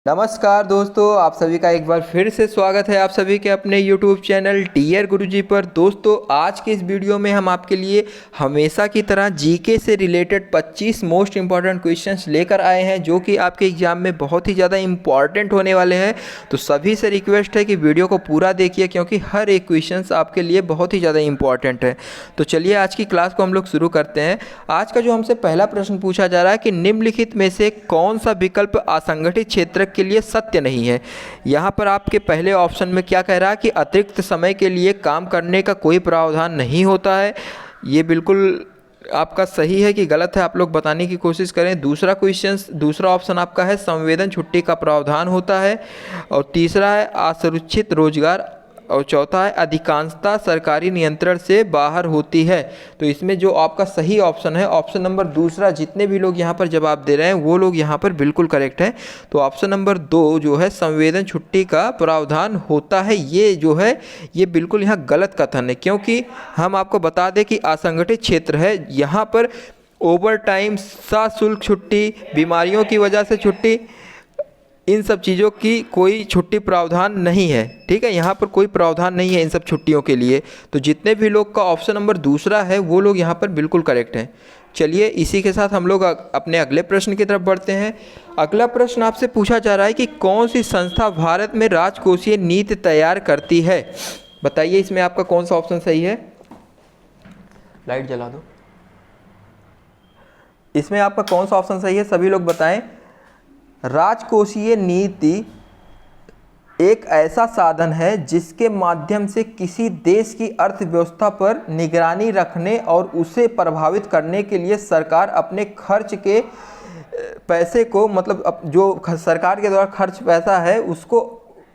नमस्कार दोस्तों, आप सभी का एक बार फिर से स्वागत है आप सभी के अपने YouTube चैनल टीयर गुरुजी पर। दोस्तों, आज के इस वीडियो में हम आपके लिए हमेशा की तरह जीके से रिलेटेड 25 मोस्ट इंपॉर्टेंट क्वेश्चंस लेकर आए हैं, जो कि आपके एग्जाम में बहुत ही ज़्यादा इंपॉर्टेंट होने वाले हैं। तो सभी से रिक्वेस्ट है कि वीडियो को पूरा देखिए, क्योंकि हर एक क्वेश्चंस आपके लिए बहुत ही ज़्यादा इंपॉर्टेंट है। तो चलिए आज की क्लास को हम लोग शुरू करते हैं। आज का जो हमसे पहला प्रश्न पूछा जा रहा है कि निम्नलिखित में से कौन सा विकल्प असंगठित क्षेत्र के लिए सत्य नहीं है। यहाँ पर आपके पहले ऑप्शन में क्या कह रहा है कि अतिरिक्त समय के लिए काम करने का कोई प्रावधान नहीं होता है। ये बिल्कुल आपका सही है कि गलत है, आप लोग बताने की कोशिश करें। दूसरा ऑप्शन आपका है संवेदन छुट्टी का प्रावधान होता है, और तीसरा है असुरक्षित रोजगार, और चौथा है अधिकांशता सरकारी नियंत्रण से बाहर होती है। तो इसमें जो आपका सही ऑप्शन है, ऑप्शन नंबर दूसरा, जितने भी लोग यहाँ पर जवाब दे रहे हैं वो लोग यहाँ पर बिल्कुल करेक्ट हैं। तो ऑप्शन नंबर 2 जो है संवेदन छुट्टी का प्रावधान होता है, ये जो है ये बिल्कुल यहाँ गलत कथन है, क्योंकि हम आपको बता दें कि असंगठित क्षेत्र है, यहाँ पर ओवर टाइम, सशुल्क छुट्टी, बीमारियों की वजह से छुट्टी, इन सब चीज़ों की कोई छुट्टी प्रावधान नहीं है। ठीक है, यहाँ पर कोई प्रावधान नहीं है इन सब छुट्टियों के लिए। तो जितने भी लोग का ऑप्शन नंबर दूसरा है वो लोग यहाँ पर बिल्कुल करेक्ट हैं। चलिए इसी के साथ हम लोग अपने अगले प्रश्न की तरफ बढ़ते हैं। अगला प्रश्न आपसे पूछा जा रहा है कि कौन सी संस्था भारत में राजकोषीय नीति तैयार करती है। बताइए इसमें आपका कौन सा ऑप्शन सही है। लाइट जला दो। इसमें आपका कौन सा ऑप्शन सही है, सभी लोग बताएं। राजकोषीय नीति एक ऐसा साधन है जिसके माध्यम से किसी देश की अर्थव्यवस्था पर निगरानी रखने और उसे प्रभावित करने के लिए सरकार अपने खर्च के पैसे को, मतलब जो सरकार के द्वारा खर्च पैसा है उसको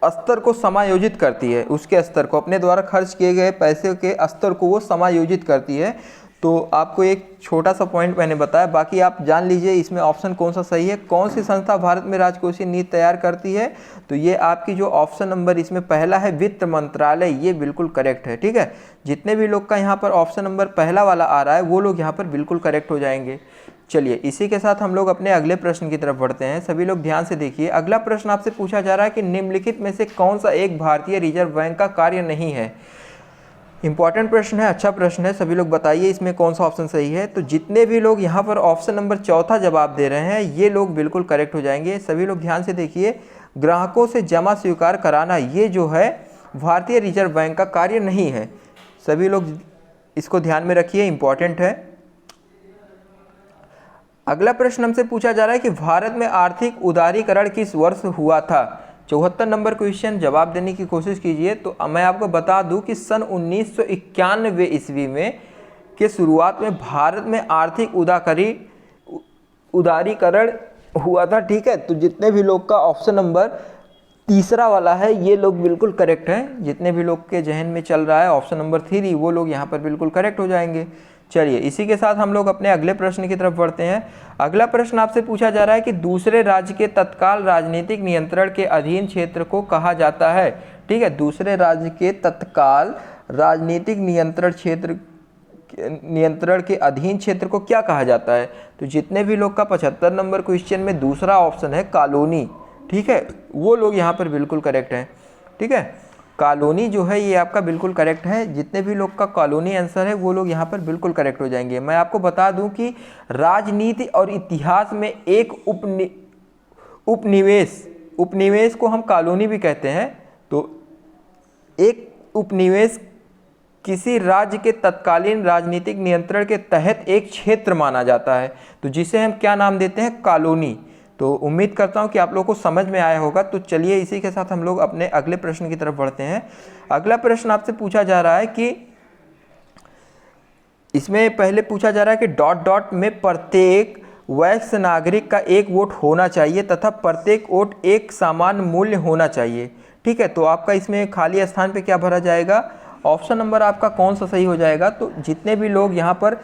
स्तर को समायोजित करती है, उसके स्तर को, अपने द्वारा खर्च किए गए पैसे के स्तर को वो समायोजित करती है। तो आपको एक छोटा सा पॉइंट मैंने बताया, बाकी आप जान लीजिए इसमें ऑप्शन कौन सा सही है। कौन सी संस्था भारत में राजकोषीय नीति तैयार करती है, तो ये आपकी जो ऑप्शन नंबर इसमें पहला है वित्त मंत्रालय, ये बिल्कुल करेक्ट है। ठीक है, जितने भी लोग का यहाँ पर ऑप्शन नंबर पहला वाला आ रहा है वो लोग यहाँ पर बिल्कुल करेक्ट हो जाएंगे। चलिए इसी के साथ हम लोग अपने अगले प्रश्न की तरफ बढ़ते हैं। सभी लोग ध्यान से देखिए। अगला प्रश्न आपसे पूछा जा रहा है कि निम्नलिखित में से कौन सा एक भारतीय रिजर्व बैंक का कार्य नहीं है। इंपॉर्टेंट प्रश्न है, अच्छा प्रश्न है, सभी लोग बताइए इसमें कौन सा ऑप्शन सही है। तो जितने भी लोग यहाँ पर ऑप्शन नंबर चौथा जवाब दे रहे हैं ये लोग बिल्कुल करेक्ट हो जाएंगे। सभी लोग ध्यान से देखिए। ग्राहकों से जमा स्वीकार कराना, ये जो है भारतीय रिजर्व बैंक का कार्य नहीं है। सभी लोग इसको ध्यान में रखिए, इंपॉर्टेंट है। अगला प्रश्न हमसे पूछा जा रहा है कि भारत में आर्थिक उदारीकरण किस वर्ष हुआ था। 74 नंबर क्वेश्चन, जवाब देने की कोशिश कीजिए। तो मैं आपको बता दूं कि सन 1991 ईस्वी में के शुरुआत में भारत में आर्थिक उदारीकरण हुआ था। ठीक है, तो जितने भी लोग का ऑप्शन नंबर तीसरा वाला है ये लोग बिल्कुल करेक्ट हैं। जितने भी लोग के जहन में चल रहा है ऑप्शन नंबर 3, वो लोग यहाँ पर बिल्कुल करेक्ट हो जाएंगे। चलिए इसी के साथ हम लोग अपने अगले प्रश्न की तरफ बढ़ते हैं। अगला प्रश्न आपसे पूछा जा रहा है कि दूसरे राज्य के तत्काल राजनीतिक नियंत्रण के अधीन क्षेत्र को कहा जाता है। ठीक है, दूसरे राज्य के तत्काल राजनीतिक नियंत्रण के अधीन क्षेत्र को क्या कहा जाता है। तो जितने भी लोग का 75 नंबर क्वेश्चन में दूसरा ऑप्शन है कॉलोनी, ठीक है, वो लोग यहाँ पर बिल्कुल करेक्ट हैं। ठीक है, कॉलोनी जो है ये आपका बिल्कुल करेक्ट है। जितने भी लोग का कॉलोनी आंसर है वो लोग यहाँ पर बिल्कुल करेक्ट हो जाएंगे। मैं आपको बता दूं कि राजनीति और इतिहास में एक उपनिवेश को हम कॉलोनी भी कहते हैं। तो एक उपनिवेश किसी राज्य के तत्कालीन राजनीतिक नियंत्रण के तहत एक क्षेत्र माना जाता है, तो जिसे हम क्या नाम देते हैं, कॉलोनी। तो उम्मीद करता हूं कि आप लोगों को समझ में आया होगा। तो चलिए इसी के साथ हम लोग अपने अगले प्रश्न की तरफ बढ़ते हैं। अगला प्रश्न आपसे पूछा जा रहा है कि इसमें पहले पूछा जा रहा है कि डॉट डॉट में प्रत्येक वयस्क नागरिक का एक वोट होना चाहिए तथा प्रत्येक वोट एक समान मूल्य होना चाहिए। ठीक है, तो आपका इसमें खाली स्थान पे क्या भरा जाएगा, ऑप्शन नंबर आपका कौन सा सही हो जाएगा। तो जितने भी लोग यहाँ पर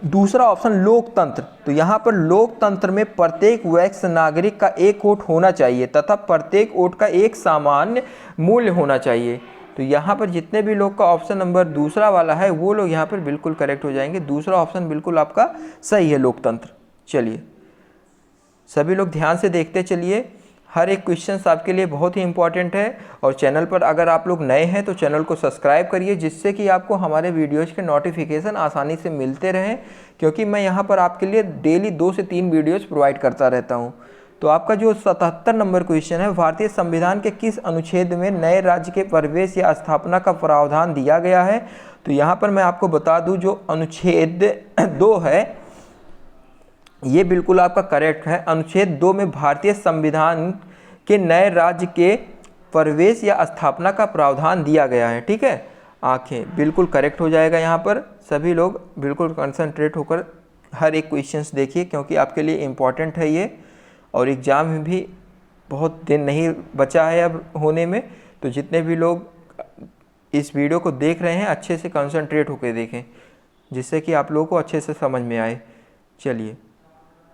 दूसरा ऑप्शन लोकतंत्र, तो यहाँ पर लोकतंत्र में प्रत्येक वयस्क नागरिक का एक वोट होना चाहिए तथा प्रत्येक वोट का एक सामान्य मूल्य होना चाहिए। तो यहाँ पर जितने भी लोग का ऑप्शन नंबर दूसरा वाला है वो लोग यहाँ पर बिल्कुल करेक्ट हो जाएंगे। दूसरा ऑप्शन बिल्कुल आपका सही है, लोकतंत्र। चलिए सभी लोग ध्यान से देखते चलिए। हर एक क्वेश्चंस आपके लिए बहुत ही इंपॉर्टेंट है। और चैनल पर अगर आप लोग नए हैं तो चैनल को सब्सक्राइब करिए, जिससे कि आपको हमारे वीडियोज़ के नोटिफिकेशन आसानी से मिलते रहें, क्योंकि मैं यहाँ पर आपके लिए डेली 2 से 3 वीडियोज़ प्रोवाइड करता रहता हूँ। तो आपका जो 77 नंबर क्वेश्चन है, भारतीय संविधान के किस अनुच्छेद में नए राज्य के प्रवेश या स्थापना का प्रावधान दिया गया है? तो यहाँ पर मैं आपको बता दूँ, जो अनुच्छेद 2 है ये बिल्कुल आपका करेक्ट है। अनुच्छेद 2 में भारतीय संविधान के नए राज्य के प्रवेश या स्थापना का प्रावधान दिया गया है। ठीक है, आंखें बिल्कुल करेक्ट हो जाएगा। यहाँ पर सभी लोग बिल्कुल कंसंट्रेट होकर हर एक क्वेश्चंस देखिए, क्योंकि आपके लिए इम्पॉर्टेंट है ये, और एग्ज़ाम में भी बहुत दिन नहीं बचा है अब होने में। तो जितने भी लोग इस वीडियो को देख रहे हैं अच्छे से कंसंट्रेट होकर देखें, जिससे कि आप लोगों को अच्छे से समझ में आए। चलिए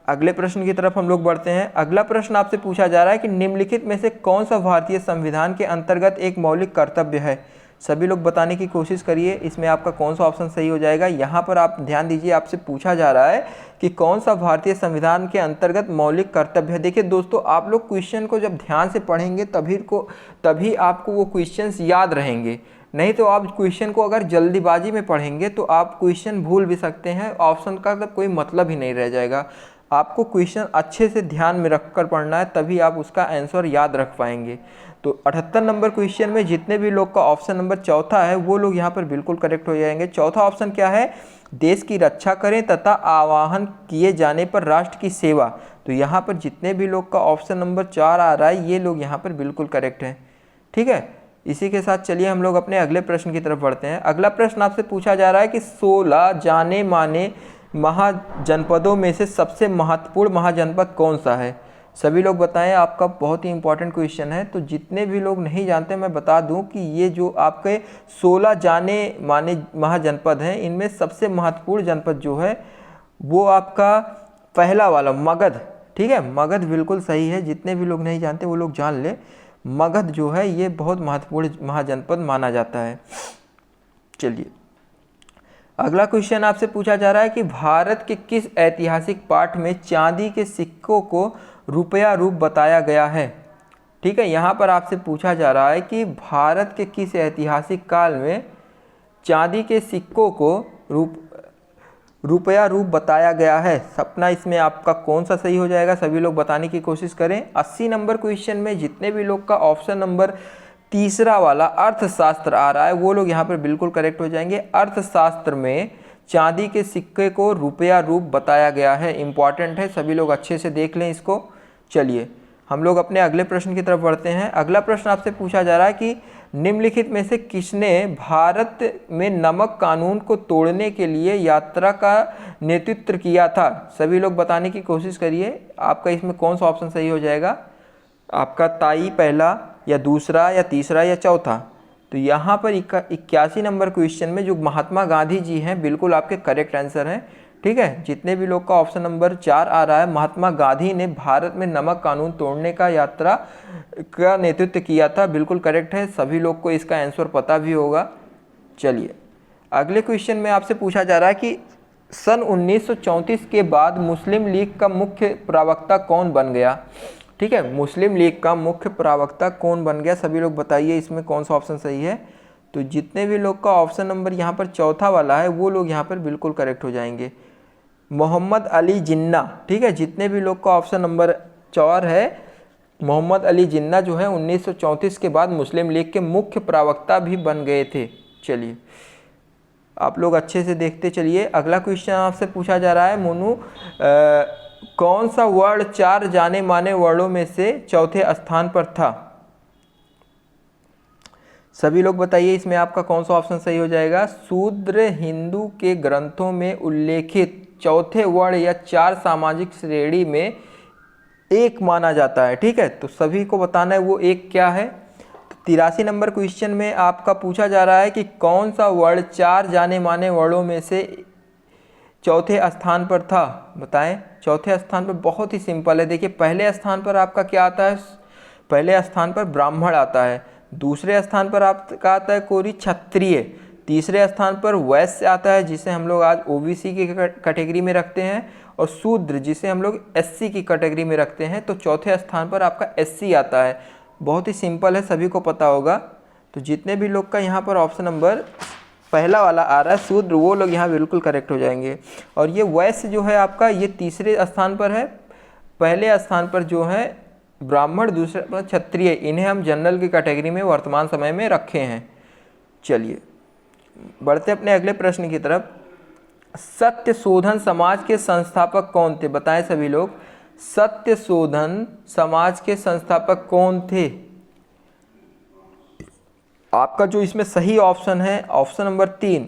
अगले प्रश्न की तरफ हम लोग बढ़ते हैं। अगला प्रश्न आपसे पूछा जा रहा है कि निम्नलिखित में से कौन सा भारतीय संविधान के अंतर्गत एक मौलिक कर्तव्य है? सभी लोग बताने की कोशिश करिए, इसमें आपका कौन सा ऑप्शन सही हो जाएगा। यहाँ पर आप ध्यान दीजिए, आपसे पूछा जा रहा है कि कौन सा भारतीय संविधान के अंतर्गत मौलिक कर्तव्य है। देखिए दोस्तों, आप लोग क्वेश्चन को जब ध्यान से पढ़ेंगे तभी आपको वो क्वेश्चंस याद रहेंगे। नहीं तो आप क्वेश्चन को अगर जल्दीबाजी में पढ़ेंगे तो आप क्वेश्चन भूल भी सकते हैं, ऑप्शन का तब कोई मतलब ही नहीं रह जाएगा। आपको क्वेश्चन अच्छे से ध्यान में रखकर पढ़ना है, तभी आप उसका आंसर याद रख पाएंगे। तो 78 नंबर क्वेश्चन में जितने भी लोग का ऑप्शन नंबर चौथा है वो लोग यहाँ पर बिल्कुल करेक्ट हो जाएंगे। चौथा ऑप्शन क्या है? देश की रक्षा करें तथा आह्वान किए जाने पर राष्ट्र की सेवा। तो यहाँ पर जितने भी लोग का ऑप्शन नंबर 4 आ रहा है ये लोग यहाँ पर बिल्कुल करेक्ट हैं। ठीक है, इसी के साथ चलिए हम लोग अपने अगले प्रश्न की तरफ बढ़ते हैं। अगला प्रश्न आपसे पूछा जा रहा है कि 16 जाने माने महाजनपदों में से सबसे महत्वपूर्ण महाजनपद कौन सा है? सभी लोग बताएं, आपका बहुत ही इंपॉर्टेंट क्वेश्चन है। तो जितने भी लोग नहीं जानते मैं बता दूं कि ये जो आपके 16 जाने माने महाजनपद हैं, इनमें सबसे महत्वपूर्ण जनपद जो है वो आपका पहला वाला मगध। ठीक है, मगध बिल्कुल सही है। जितने भी लोग नहीं जानते वो लोग जान ले, मगध जो है ये बहुत महत्वपूर्ण महाजनपद माना जाता है। चलिए अगला क्वेश्चन आपसे पूछा जा रहा है कि भारत के किस ऐतिहासिक पाठ में चांदी के सिक्कों को रुपया रूप बताया गया है? ठीक है, यहाँ पर आपसे पूछा जा रहा है कि भारत के किस ऐतिहासिक काल में चांदी के सिक्कों को रुपया रूप बताया गया है? सपना इसमें आपका कौन सा सही हो जाएगा? सभी लोग बताने की कोशिश करें। 80 नंबर क्वेश्चन में जितने भी लोग का ऑप्शन नंबर तीसरा वाला अर्थशास्त्र आ रहा है वो लोग यहाँ पर बिल्कुल करेक्ट हो जाएंगे। अर्थशास्त्र में चांदी के सिक्के को रुपया रूप बताया गया है, इंपॉर्टेंट है, सभी लोग अच्छे से देख लें इसको। चलिए हम लोग अपने अगले प्रश्न की तरफ बढ़ते हैं। अगला प्रश्न आपसे पूछा जा रहा है कि निम्नलिखित में से किसने भारत में नमक कानून को तोड़ने के लिए यात्रा का नेतृत्व किया था? सभी लोग बताने की कोशिश करिए, आपका इसमें कौन सा ऑप्शन सही हो जाएगा? आपका ताई पहला या दूसरा या तीसरा या चौथा? तो यहाँ पर 81 नंबर क्वेश्चन में जो महात्मा गांधी जी हैं बिल्कुल आपके करेक्ट आंसर हैं। ठीक है, जितने भी लोग का ऑप्शन नंबर 4 आ रहा है, महात्मा गांधी ने भारत में नमक कानून तोड़ने का यात्रा का नेतृत्व किया था, बिल्कुल करेक्ट है। सभी लोग को इसका आंसर पता भी होगा। चलिए अगले क्वेश्चन में आपसे पूछा जा रहा है कि सन 1934 के बाद मुस्लिम लीग का मुख्य प्रवक्ता कौन बन गया? ठीक है, मुस्लिम लीग का मुख्य प्रवक्ता कौन बन गया? सभी लोग बताइए इसमें कौन सा ऑप्शन सही है। तो जितने भी लोग का ऑप्शन नंबर यहाँ पर चौथा वाला है वो लोग यहाँ पर बिल्कुल करेक्ट हो जाएंगे, मोहम्मद अली जिन्ना। ठीक है, जितने भी लोग का ऑप्शन नंबर 4 है, मोहम्मद अली जिन्ना जो है 1934 के बाद मुस्लिम लीग के मुख्य प्रवक्ता भी बन गए थे। चलिए आप लोग अच्छे से देखते चलिए। अगला क्वेश्चन आपसे पूछा जा रहा है, मोनू कौन सा वर्ण 4 जाने माने वर्णों में से चौथे स्थान पर था? सभी लोग बताइए इसमें आपका कौन सा ऑप्शन सही हो जाएगा। शूद्र हिंदू के ग्रंथों में उल्लेखित चौथे वर्ण या 4 सामाजिक श्रेणी में एक माना जाता है। ठीक है, तो सभी को बताना है वो एक क्या है। तो 83 नंबर क्वेश्चन में आपका पूछा जा रहा है कि कौन सा वर्ण 4 जाने माने वर्णों में से चौथे स्थान पर था? बताएं। चौथे स्थान पर बहुत ही सिंपल है, देखिए पहले स्थान पर आपका क्या आता है? पहले स्थान पर ब्राह्मण आता है, दूसरे स्थान पर आपका आता है कोरी क्षत्रिय, तीसरे स्थान पर वैश्य आता है जिसे हम लोग आज ओबीसी की कैटेगरी में रखते हैं, और शूद्र जिसे हम लोग एससी की कैटेगरी में रखते हैं, तो चौथे स्थान पर आपका एससी आता है। बहुत ही सिंपल है, सभी को पता होगा। तो जितने भी लोग का यहाँ पर ऑप्शन नंबर पहला वाला आ रहा है शूद्र, वो लोग यहाँ बिल्कुल करेक्ट हो जाएंगे। और ये वैश्य जो है आपका, ये तीसरे स्थान पर है। पहले स्थान पर जो है ब्राह्मण, दूसरे पर क्षत्रिय, इन्हें हम जनरल की कैटेगरी में वर्तमान समय में रखे हैं। चलिए बढ़ते अपने अगले प्रश्न की तरफ। सत्य शोधन समाज के संस्थापक कौन थे? बताएं सभी लोग, सत्य शोधन समाज के संस्थापक कौन थे? आपका जो इसमें सही ऑप्शन है ऑप्शन नंबर 3,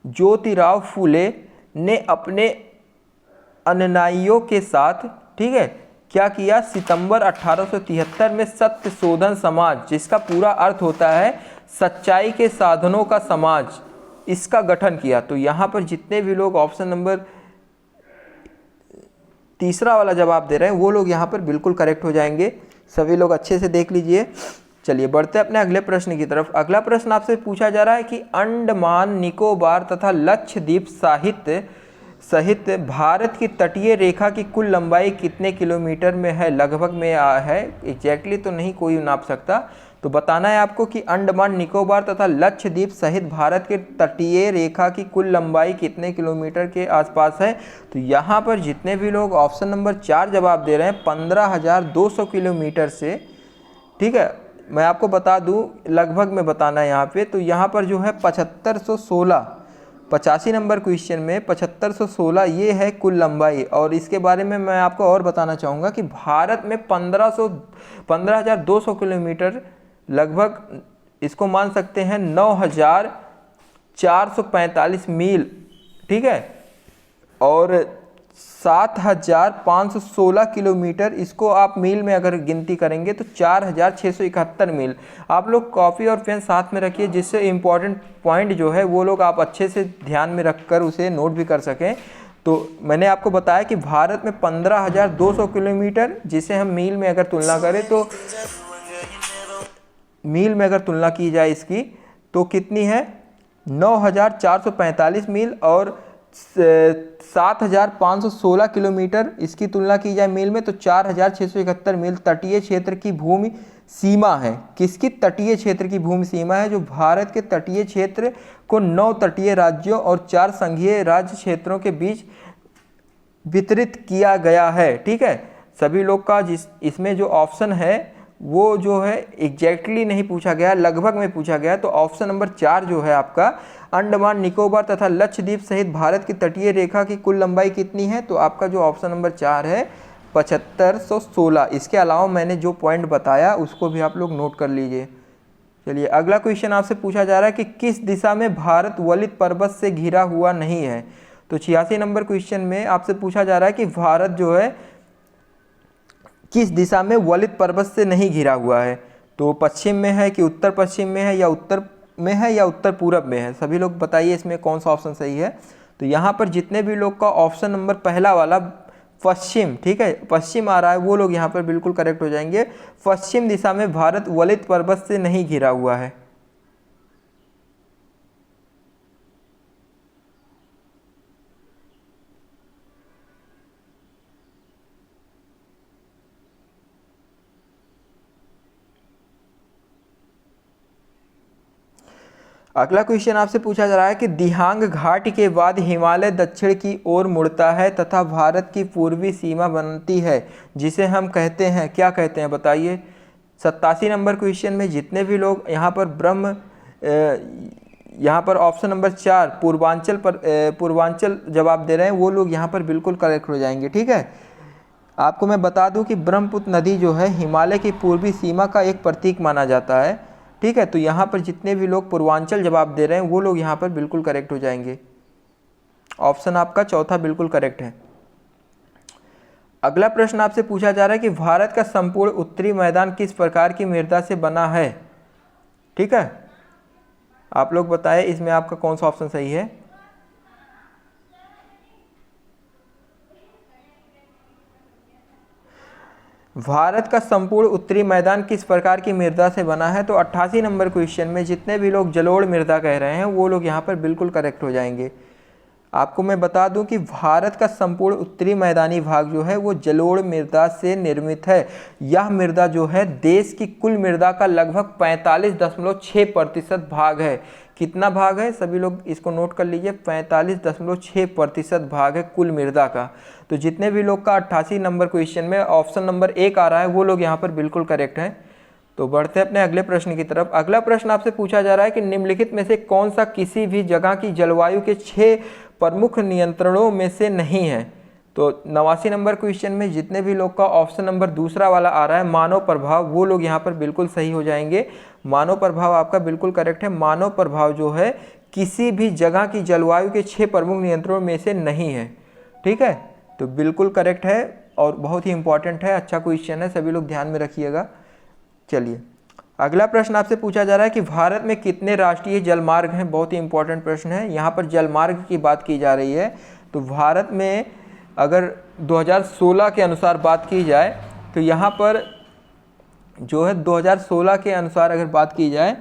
ज्योतिराव फूले ने अपने अनुयायियों के साथ, ठीक है, क्या किया? सितंबर 1873 में सत्य शोधन समाज, जिसका पूरा अर्थ होता है सच्चाई के साधनों का समाज, इसका गठन किया। तो यहाँ पर जितने भी लोग ऑप्शन नंबर तीसरा वाला जवाब दे रहे हैं वो लोग यहाँ पर बिल्कुल करेक्ट हो जाएंगे। सभी लोग अच्छे से देख लीजिए। चलिए बढ़ते हैं अपने अगले प्रश्न की तरफ। अगला प्रश्न आपसे पूछा जा रहा है कि अंडमान निकोबार तथा लक्षद्वीप सहित भारत की तटीय रेखा की कुल लंबाई कितने किलोमीटर में है? लगभग में है, एग्जैक्टली तो नहीं कोई नाप सकता। तो बताना है आपको कि अंडमान निकोबार तथा लक्षद्वीप सहित भारत के तटीय रेखा की कुल लंबाई कितने किलोमीटर के आसपास है। तो यहाँ पर जितने भी लोग ऑप्शन नंबर 4 जवाब दे रहे हैं 15,200 किलोमीटर से, ठीक है, मैं आपको बता दूं लगभग में बताना है यहाँ पे। तो यहाँ पर जो है 7516, 85 नंबर क्वेश्चन में 7516 ये है कुल लंबाई। और इसके बारे में मैं आपको और बताना चाहूँगा कि भारत में 15,200 किलोमीटर, लगभग इसको मान सकते हैं 9,445 मील, ठीक है, और 7,516 किलोमीटर, इसको आप मील में अगर गिनती करेंगे तो 4,671 मील। आप लोग कॉपी और पेन साथ में रखिए, जिससे इम्पॉर्टेंट पॉइंट जो है वो लोग आप अच्छे से ध्यान में रखकर उसे नोट भी कर सकें। तो मैंने आपको बताया कि भारत में 15,200 किलोमीटर, जिसे हम मील में अगर तुलना करें तो मील में अगर तुलना की जाए इसकी तो कितनी है? 9,445 मील। और 7,516 किलोमीटर इसकी तुलना की जाए मील में तो 4,671 मील तटीय क्षेत्र की भूमि सीमा है। किसकी तटीय क्षेत्र की भूमि सीमा है? जो भारत के तटीय क्षेत्र को 9 तटीय राज्यों और 4 संघीय राज्य क्षेत्रों के बीच वितरित किया गया है, ठीक है। सभी लोग का जिस इसमें जो ऑप्शन है वो जो है एग्जैक्टली नहीं पूछा गया, लगभग में पूछा गया। तो ऑप्शन नंबर 4 जो है आपका, अंडमान निकोबार तथा लक्षद्वीप सहित भारत की तटीय रेखा की कुल लंबाई कितनी है? तो आपका जो ऑप्शन नंबर 4 है 7516। इसके अलावा मैंने जो पॉइंट बताया उसको भी आप लोग नोट कर लीजिए। चलिए अगला क्वेश्चन आपसे पूछा जा रहा है कि किस दिशा में भारत वलित पर्वत से घिरा हुआ नहीं है? तो 86 नंबर क्वेश्चन में आपसे पूछा जा रहा है कि भारत जो है किस दिशा में वलित पर्वत से नहीं घिरा हुआ है। तो पश्चिम में है कि उत्तर पश्चिम में है, या उत्तर में है या उत्तर पूरब में है? सभी लोग बताइए इसमें कौन सा ऑप्शन सही है। तो यहाँ पर जितने भी लोग का ऑप्शन नंबर पहला वाला पश्चिम, ठीक है, पश्चिम आ रहा है, वो लोग यहाँ पर बिल्कुल करेक्ट हो जाएंगे। पश्चिम दिशा में भारत वलित पर्वत से नहीं घिरा हुआ है। अगला क्वेश्चन आपसे पूछा जा रहा है कि दिहांग घाट के बाद हिमालय दक्षिण की ओर मुड़ता है तथा भारत की पूर्वी सीमा बनती है, जिसे हम कहते हैं, क्या कहते हैं बताइए। 87 नंबर क्वेश्चन में जितने भी लोग यहाँ पर यहाँ पर ऑप्शन नंबर 4 पूर्वांचल जवाब दे रहे हैं वो लोग यहाँ पर बिल्कुल करेक्ट हो जाएंगे, ठीक है। आपको मैं बता दूं कि ब्रह्मपुत्र नदी जो है हिमालय की पूर्वी सीमा का एक प्रतीक माना जाता है, ठीक है। तो यहाँ पर जितने भी लोग पूर्वांचल जवाब दे रहे हैं वो लोग यहाँ पर बिल्कुल करेक्ट हो जाएंगे। ऑप्शन आपका चौथा बिल्कुल करेक्ट है। अगला प्रश्न आपसे पूछा जा रहा है कि भारत का संपूर्ण उत्तरी मैदान किस प्रकार की मृदा से बना है, ठीक है। आप लोग बताएं इसमें आपका कौन सा ऑप्शन सही है। भारत का संपूर्ण उत्तरी मैदान किस प्रकार की मृदा से बना है? तो 88 नंबर क्वेश्चन में जितने भी लोग जलोढ़ मृदा कह रहे हैं वो लोग यहाँ पर बिल्कुल करेक्ट हो जाएंगे। आपको मैं बता दूं कि भारत का संपूर्ण उत्तरी मैदानी भाग जो है वो जलोढ़ मृदा से निर्मित है। यह मृदा जो है देश की कुल मृदा का लगभग 45.6% भाग है। कितना भाग है, सभी लोग इसको नोट कर लीजिए, 45.6% भाग है कुल मृदा का। तो जितने भी लोग का 88 नंबर क्वेश्चन में ऑप्शन नंबर 1 आ रहा है वो लोग यहाँ पर बिल्कुल करेक्ट हैं। तो बढ़ते हैं अपने अगले प्रश्न की तरफ। अगला प्रश्न आपसे पूछा जा रहा है कि निम्नलिखित में से कौन सा किसी भी जगह की जलवायु के 6 प्रमुख नियंत्रणों में से नहीं है। तो 89 नंबर क्वेश्चन में जितने भी लोग का ऑप्शन नंबर दूसरा वाला आ रहा है मानव प्रभाव, वो लोग यहाँ पर बिल्कुल सही हो जाएंगे। मानव प्रभाव आपका बिल्कुल करेक्ट है। मानव प्रभाव जो है किसी भी जगह की जलवायु के 6 प्रमुख नियंत्रणों में से नहीं है। ठीक है, तो बिल्कुल करेक्ट है और बहुत ही इंपॉर्टेंट है, अच्छा क्वेश्चन है, सभी लोग ध्यान में रखिएगा। चलिए अगला प्रश्न आपसे पूछा जा रहा है कि भारत में कितने राष्ट्रीय जलमार्ग हैं। बहुत ही इंपॉर्टेंट प्रश्न है, यहाँ पर जलमार्ग की बात की जा रही है। तो भारत में अगर 2016 के अनुसार बात की जाए तो यहाँ पर जो है 2016 के अनुसार अगर बात की जाए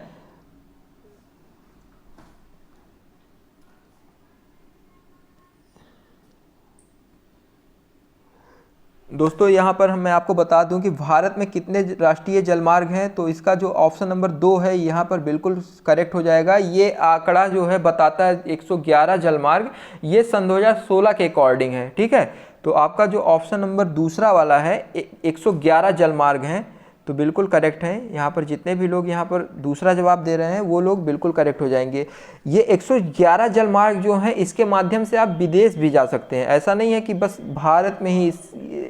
दोस्तों, यहाँ पर मैं आपको बता दूं कि भारत में कितने राष्ट्रीय जलमार्ग हैं। तो इसका जो ऑप्शन नंबर 2 है यहाँ पर बिल्कुल करेक्ट हो जाएगा। ये आंकड़ा जो है बताता है 111 जलमार्ग, ये सन 2016 के अकॉर्डिंग है। ठीक है, तो आपका जो ऑप्शन नंबर दूसरा वाला है 111 जलमार्ग हैं, तो बिल्कुल करेक्ट है। यहाँ पर जितने भी लोग यहाँ पर दूसरा जवाब दे रहे हैं वो लोग बिल्कुल करेक्ट हो जाएंगे। ये 111 जलमार्ग जो हैं इसके माध्यम से आप विदेश भी जा सकते हैं। ऐसा नहीं है कि बस भारत में ही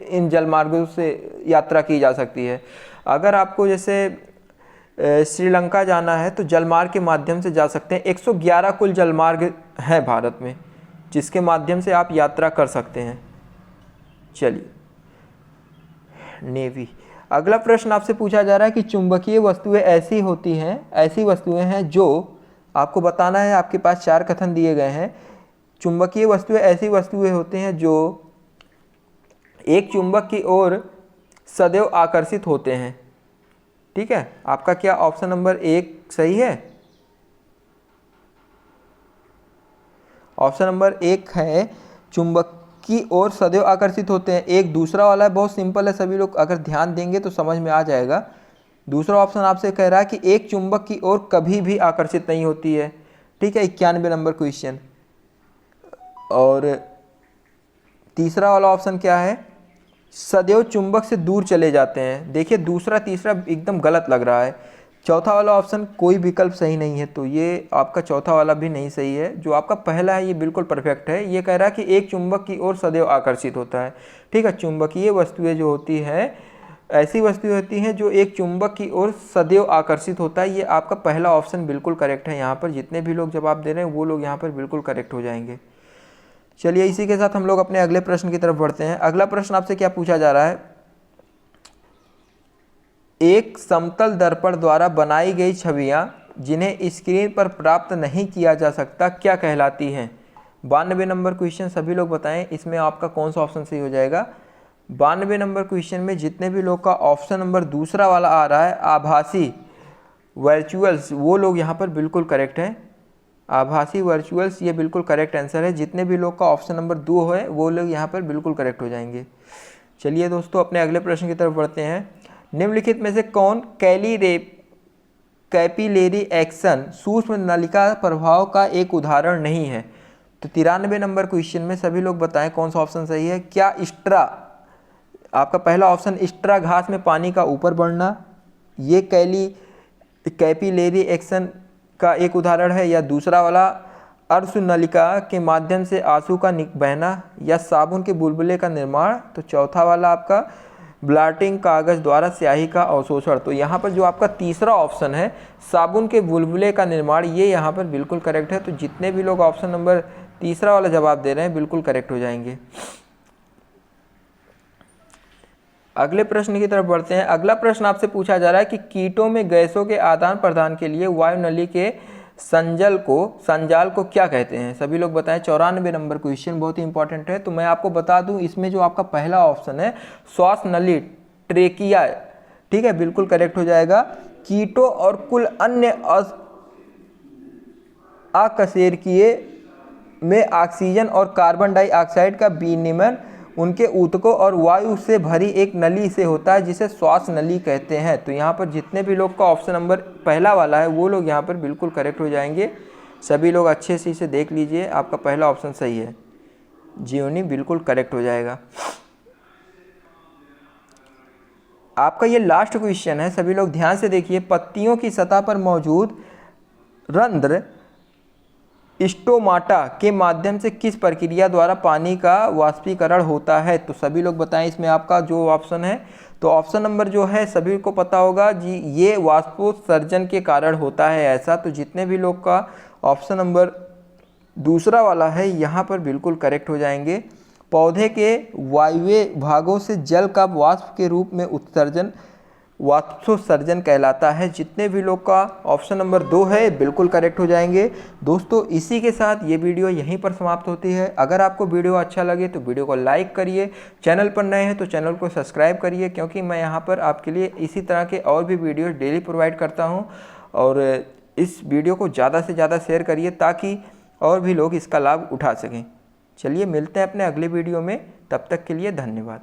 इन जलमार्गों से यात्रा की जा सकती है। अगर आपको जैसे श्रीलंका जाना है तो जलमार्ग के माध्यम से जा सकते हैं। 111 कुल जलमार्ग हैं भारत में जिसके माध्यम से आप यात्रा कर सकते हैं। चलिए नेवी, अगला प्रश्न आपसे पूछा जा रहा है कि चुंबकीय वस्तुएं ऐसी वस्तुएं हैं जो, आपको बताना है, आपके पास 4 कथन दिए गए हैं। चुंबकीय वस्तुएं ऐसी वस्तुएं होती हैं जो एक चुंबक की ओर सदैव आकर्षित होते हैं। ठीक है, आपका क्या ऑप्शन नंबर 1 सही है? ऑप्शन नंबर 1 है चुंबक की ओर सदैव आकर्षित होते हैं। एक दूसरा वाला है, बहुत सिंपल है, सभी लोग अगर ध्यान देंगे तो समझ में आ जाएगा। दूसरा ऑप्शन आपसे कह रहा है कि एक चुंबक की ओर कभी भी आकर्षित नहीं होती है। ठीक है, 91 नंबर क्वेश्चन। और तीसरा वाला ऑप्शन क्या है? सदैव चुंबक से दूर चले जाते हैं। देखिए दूसरा तीसरा एकदम गलत लग रहा है। चौथा वाला ऑप्शन कोई विकल्प सही नहीं है, तो ये आपका चौथा वाला भी नहीं सही है। जो आपका पहला है ये बिल्कुल परफेक्ट है। ये कह रहा है कि एक चुंबक की ओर सदैव आकर्षित होता है। ठीक है, चुंबकीय वस्तुएं जो होती हैं ऐसी वस्तुएं होती हैं जो एक चुंबक की ओर सदैव आकर्षित होता है। ये आपका पहला ऑप्शन बिल्कुल करेक्ट है। यहाँ पर जितने भी लोग जवाब दे रहे हैं वो लोग यहाँ पर बिल्कुल करेक्ट हो जाएंगे। चलिए इसी के साथ हम लोग अपने अगले प्रश्न की तरफ बढ़ते हैं। अगला प्रश्न आपसे क्या पूछा जा रहा है? एक समतल दर्पण द्वारा बनाई गई छवियां जिन्हें स्क्रीन पर प्राप्त नहीं किया जा सकता क्या कहलाती हैं? 92 नंबर क्वेश्चन, सभी लोग बताएं इसमें आपका कौन सा ऑप्शन सही हो जाएगा। 92 नंबर क्वेश्चन में जितने भी लोग का ऑप्शन नंबर दूसरा वाला आ रहा है आभासी वर्चुअल्स, वो लोग यहाँ पर बिल्कुल करेक्ट हैं। आभासी वर्चुअल्स ये बिल्कुल करेक्ट आंसर है। जितने भी लोग का ऑप्शन नंबर 2 है वो लोग यहाँ पर बिल्कुल करेक्ट हो जाएंगे। चलिए दोस्तों अपने अगले प्रश्न की तरफ बढ़ते हैं। निम्नलिखित में से कौन कैपिलेरी एक्शन सूक्ष्म नलिका प्रभाव का एक उदाहरण नहीं है? तो 93 नंबर क्वेश्चन में सभी लोग बताएं कौन सा ऑप्शन सही है। क्या स्ट्रा, आपका पहला ऑप्शन स्ट्रा घास में पानी का ऊपर बढ़ना, ये कैपिलेरी एक्शन का एक उदाहरण है, या दूसरा वाला अर्ध नलिका के माध्यम से आंसू का बहना, या साबुन के बुलबुले का निर्माण, तो चौथा वाला आपका ब्लॉटिंग कागज द्वारा स्याही का अवशोषण। तो यहाँ पर जो आपका तीसरा ऑप्शन है साबुन के बुलबुले का निर्माण, ये यहाँ पर बिल्कुल करेक्ट है। तो जितने भी लोग ऑप्शन नंबर तीसरा वाला जवाब दे रहे हैं बिल्कुल करेक्ट हो जाएंगे। अगले प्रश्न की तरफ बढ़ते हैं। अगला प्रश्न आपसे पूछा जा रहा है कि कीटों में गैसों के आदान प्रदान के लिए वायुनली के संजाल को क्या कहते हैं? सभी लोग बताएं। 94 नंबर क्वेश्चन बहुत ही इंपॉर्टेंट है। तो मैं आपको बता दूं इसमें जो आपका पहला ऑप्शन है श्वास नली ट्रेकिया, ठीक है, बिल्कुल करेक्ट हो जाएगा। कीटों और कुल अन्य अकशेरुकीय में ऑक्सीजन और कार्बन डाइऑक्साइड का विनिमय उनके ऊतकों और वायु से भरी एक नली से होता है, जिसे श्वास नली कहते हैं। तो यहाँ पर जितने भी लोग का ऑप्शन नंबर पहला वाला है वो लोग यहाँ पर बिल्कुल करेक्ट हो जाएंगे। सभी लोग अच्छे से इसे देख लीजिए, आपका पहला ऑप्शन सही है, जीवनी बिल्कुल करेक्ट हो जाएगा। आपका ये लास्ट क्वेश्चन है, सभी लोग ध्यान से देखिए। पत्तियों की सतह पर मौजूद रंध्र स्टोमाटा के माध्यम से किस प्रक्रिया द्वारा पानी का वाष्पीकरण होता है? तो सभी लोग बताएं इसमें आपका जो ऑप्शन है। तो ऑप्शन नंबर जो है सभी को पता होगा जी, ये वाष्पोत्सर्जन के कारण होता है ऐसा। तो जितने भी लोग का ऑप्शन नंबर दूसरा वाला है यहाँ पर बिल्कुल करेक्ट हो जाएंगे। पौधे के वायवीय भागों से जल का वाष्प के रूप में उत्सर्जन वाष्पोत्सर्जन कहलाता है। जितने भी लोग का ऑप्शन नंबर 2 है बिल्कुल करेक्ट हो जाएंगे। दोस्तों इसी के साथ ये वीडियो यहीं पर समाप्त होती है। अगर आपको वीडियो अच्छा लगे तो वीडियो को लाइक करिए, चैनल पर नए हैं तो चैनल को सब्सक्राइब करिए, क्योंकि मैं यहाँ पर आपके लिए इसी तरह के और भी वीडियो डेली प्रोवाइड करता हूँ। और इस वीडियो को ज़्यादा से ज़्यादा शेयर करिए ताकि और भी लोग इसका लाभ उठा सकें। चलिए मिलते हैं अपने अगले वीडियो में, तब तक के लिए धन्यवाद।